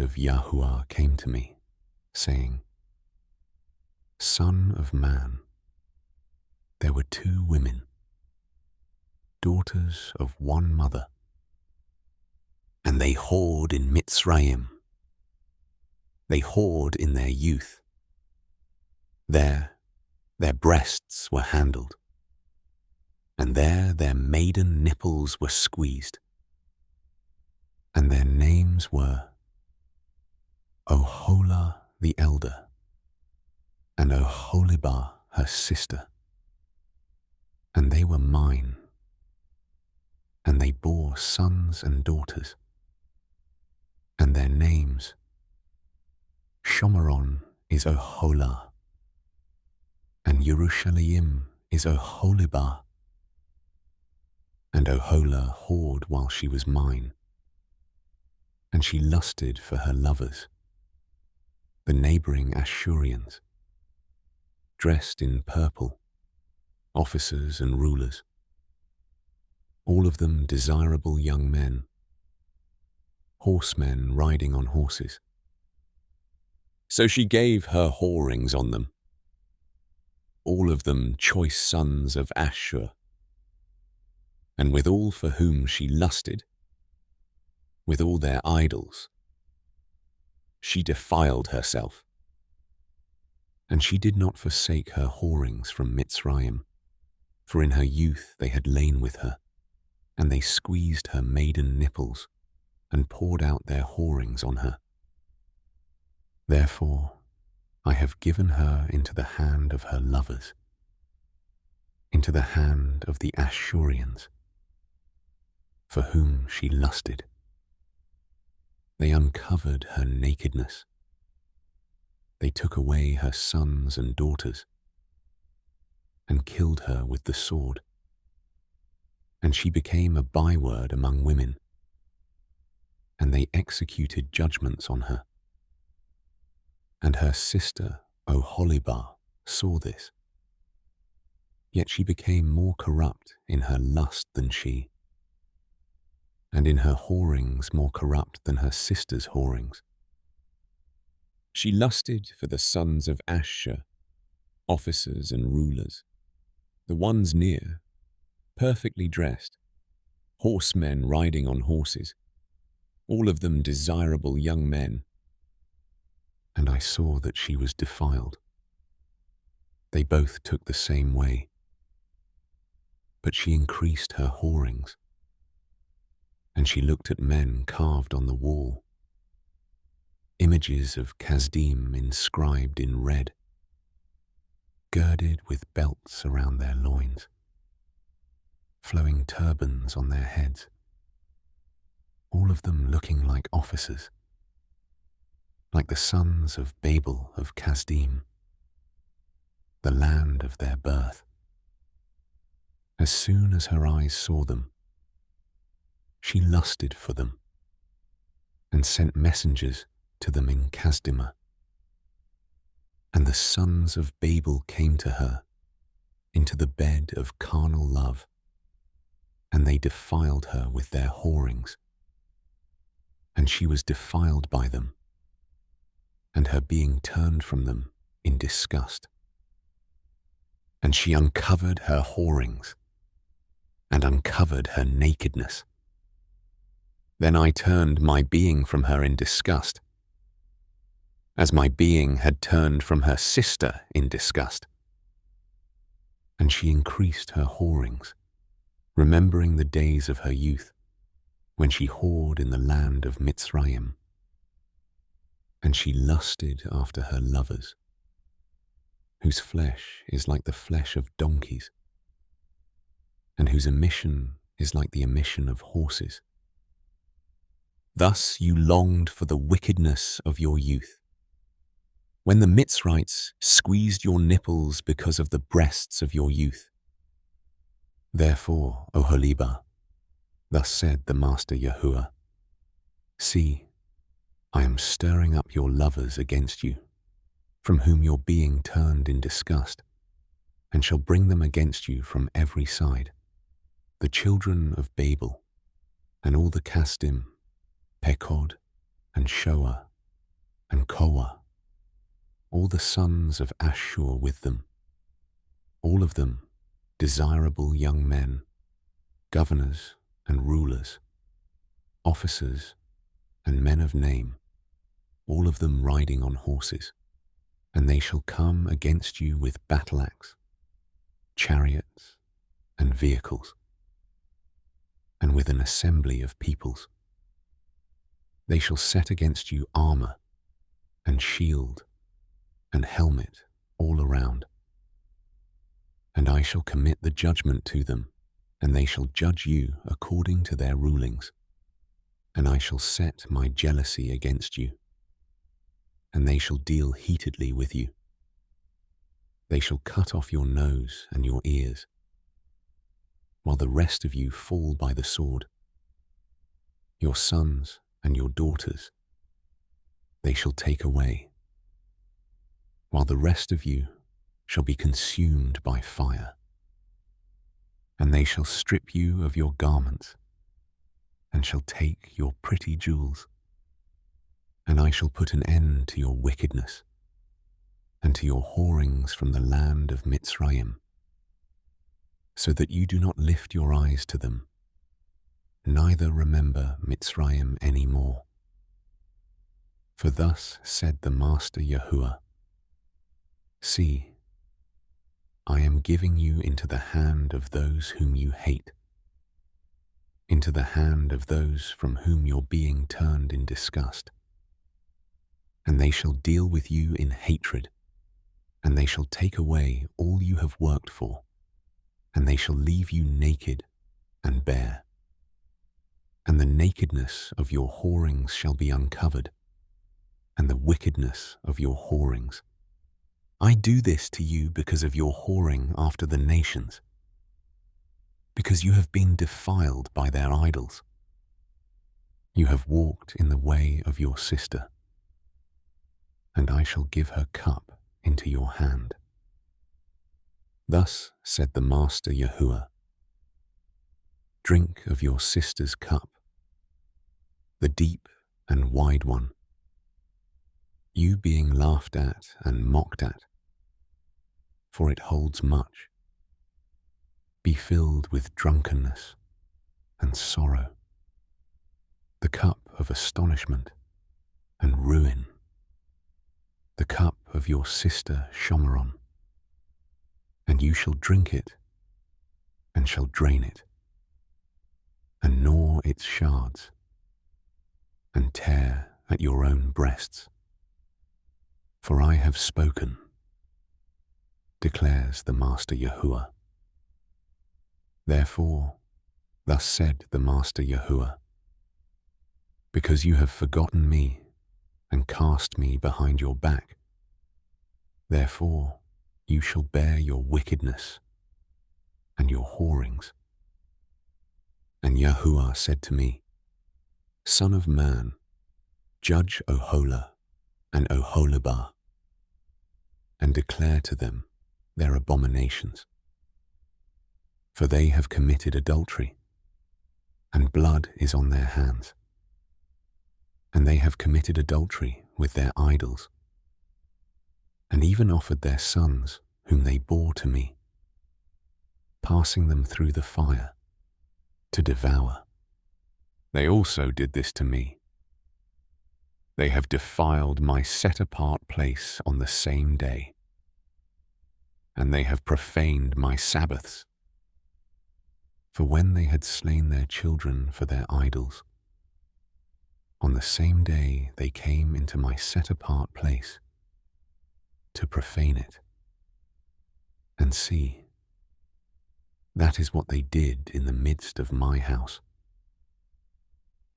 word of Yahuah came to me, saying, Son of man, there were 2 women, daughters of one mother, and they whored in Mitzrayim. They whored in their youth. There their breasts were handled, and there their maiden nipples were squeezed, and their names were Oholah the elder, and Oholibah her sister, and they were mine, and they bore sons and daughters, and their names, Shomeron is Oholah, and Yerushalayim is Oholibah, and Oholah whored while she was mine, and she lusted for her lovers, the neighboring Ashurians, dressed in purple, officers and rulers, all of them desirable young men, horsemen riding on horses. So she gave her whorings on them, all of them choice sons of Ashur, and with all for whom she lusted, with all their idols, she defiled herself. And she did not forsake her whorings from Mitzrayim, for in her youth they had lain with her, and they squeezed her maiden nipples, and poured out their whorings on her. Therefore I have given her into the hand of her lovers, into the hand of the Ashurians, for whom she lusted. They uncovered her nakedness. They took away her sons and daughters, and killed her with the sword. And she became a byword among women, and they executed judgments on her. And her sister Oholibah saw this. Yet she became more corrupt in her lust than she, and in her whorings more corrupt than her sister's whorings. She lusted for the sons of Ashur, officers and rulers, the ones near, perfectly dressed, horsemen riding on horses, all of them desirable young men. And I saw that she was defiled. They both took the same way, but she increased her whorings, and she looked at men carved on the wall, images of Kasdim inscribed in red, girded with belts around their loins, flowing turbans on their heads, all of them looking like officers, like the sons of Babel of Kasdim, the land of their birth. As soon as her eyes saw them, she lusted for them, and sent messengers to them in Kasdimah. And the sons of Babel came to her into the bed of carnal love, and they defiled her with their whorings. And she was defiled by them, and her being turned from them in disgust. And she uncovered her whorings, and uncovered her nakedness. Then I turned my being from her in disgust, as my being had turned from her sister in disgust. And she increased her whorings, remembering the days of her youth, when she whored in the land of Mitzrayim. And she lusted after her lovers, whose flesh is like the flesh of donkeys, and whose emission is like the emission of horses. Thus you longed for the wickedness of your youth, when the Mitzrites squeezed your nipples because of the breasts of your youth. Therefore, Oholibah, thus said the Master Yahuah, see, I am stirring up your lovers against you, from whom your being turned in disgust, and shall bring them against you from every side, the children of Babel, and all the Kasdim, Pekod, and Shoah, and Koah, all the sons of Ashur with them, all of them desirable young men, governors and rulers, officers and men of name, all of them riding on horses. And they shall come against you with battle-axe, chariots and vehicles, and with an assembly of peoples. They shall set against you armor and shield and helmet all around. And I shall commit the judgment to them, and they shall judge you according to their rulings. And I shall set my jealousy against you, and they shall deal heatedly with you. They shall cut off your nose and your ears, while the rest of you fall by the sword. Your sons and your daughters they shall take away, while the rest of you shall be consumed by fire. And they shall strip you of your garments, and shall take your pretty jewels. And I shall put an end to your wickedness, and to your whorings from the land of Mitzrayim, so that you do not lift your eyes to them, neither remember Mitzrayim any more. For thus said the Master Yahuah, see, I am giving you into the hand of those whom you hate, into the hand of those from whom your being turned in disgust. And they shall deal with you in hatred, and they shall take away all you have worked for, and they shall leave you naked and bare. And the nakedness of your whorings shall be uncovered, and the wickedness of your whorings. I do this to you because of your whoring after the nations, because you have been defiled by their idols. You have walked in the way of your sister, and I shall give her cup into your hand. Thus said the Master Yahuah, drink of your sister's cup, the deep and wide one, you being laughed at and mocked at, for it holds much. Be filled with drunkenness and sorrow, the cup of astonishment and ruin, the cup of your sister Shomeron, and you shall drink it and shall drain it, and gnaw its shards, and tear at your own breasts. For I have spoken, declares the Master Yahuah. Therefore, thus said the Master Yahuah, because you have forgotten me and cast me behind your back, therefore you shall bear your wickedness and your whorings. And Yahuah said to me, Son of man, judge Oholah and Oholibah, and declare to them their abominations. For they have committed adultery, and blood is on their hands. And they have committed adultery with their idols, and even offered their sons whom they bore to me, passing them through the fire to devour. They also did this to me. They have defiled my set-apart place on the same day, and they have profaned my Sabbaths. For when they had slain their children for their idols, on the same day they came into my set-apart place to profane it. And see, that is what they did in the midst of my house.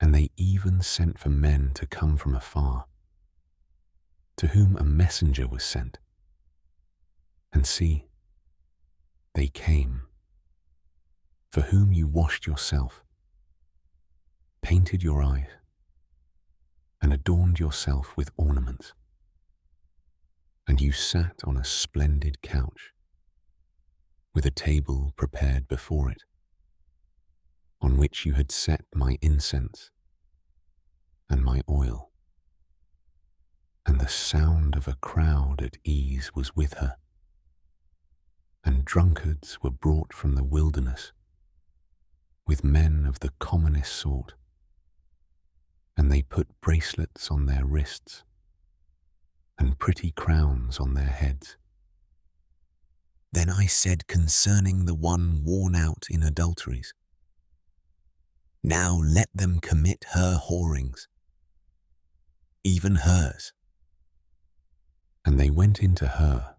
And they even sent for men to come from afar, to whom a messenger was sent. And see, they came, for whom you washed yourself, painted your eyes, and adorned yourself with ornaments. And you sat on a splendid couch, with a table prepared before it, on which you had set my incense and my oil. And the sound of a crowd at ease was with her, and drunkards were brought from the wilderness, with men of the commonest sort, and they put bracelets on their wrists and pretty crowns on their heads. Then I said concerning the one worn out in adulteries, now let them commit her whorings, even hers. And they went into her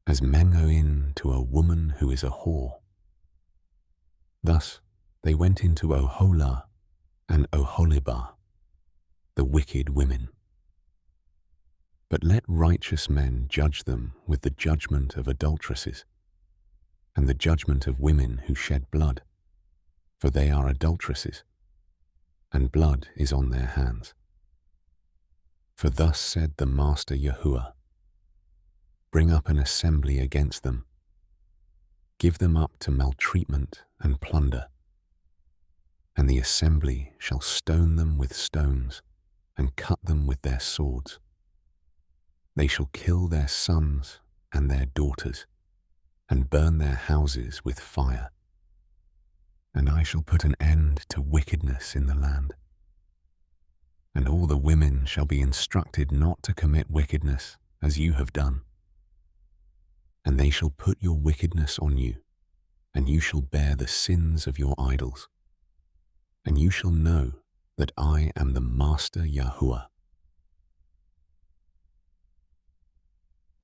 as men go in to a woman who is a whore. Thus they went into Oholah and Oholibah, the wicked women. But let righteous men judge them with the judgment of adulteresses, and the judgment of women who shed blood, for they are adulteresses, and blood is on their hands. For thus said the Master Yahuah, bring up an assembly against them, give them up to maltreatment and plunder, and the assembly shall stone them with stones and cut them with their swords. They shall kill their sons and their daughters, and burn their houses with fire. And I shall put an end to wickedness in the land. And all the women shall be instructed not to commit wickedness as you have done. And they shall put your wickedness on you, and you shall bear the sins of your idols. And you shall know that I am the Master Yahuah.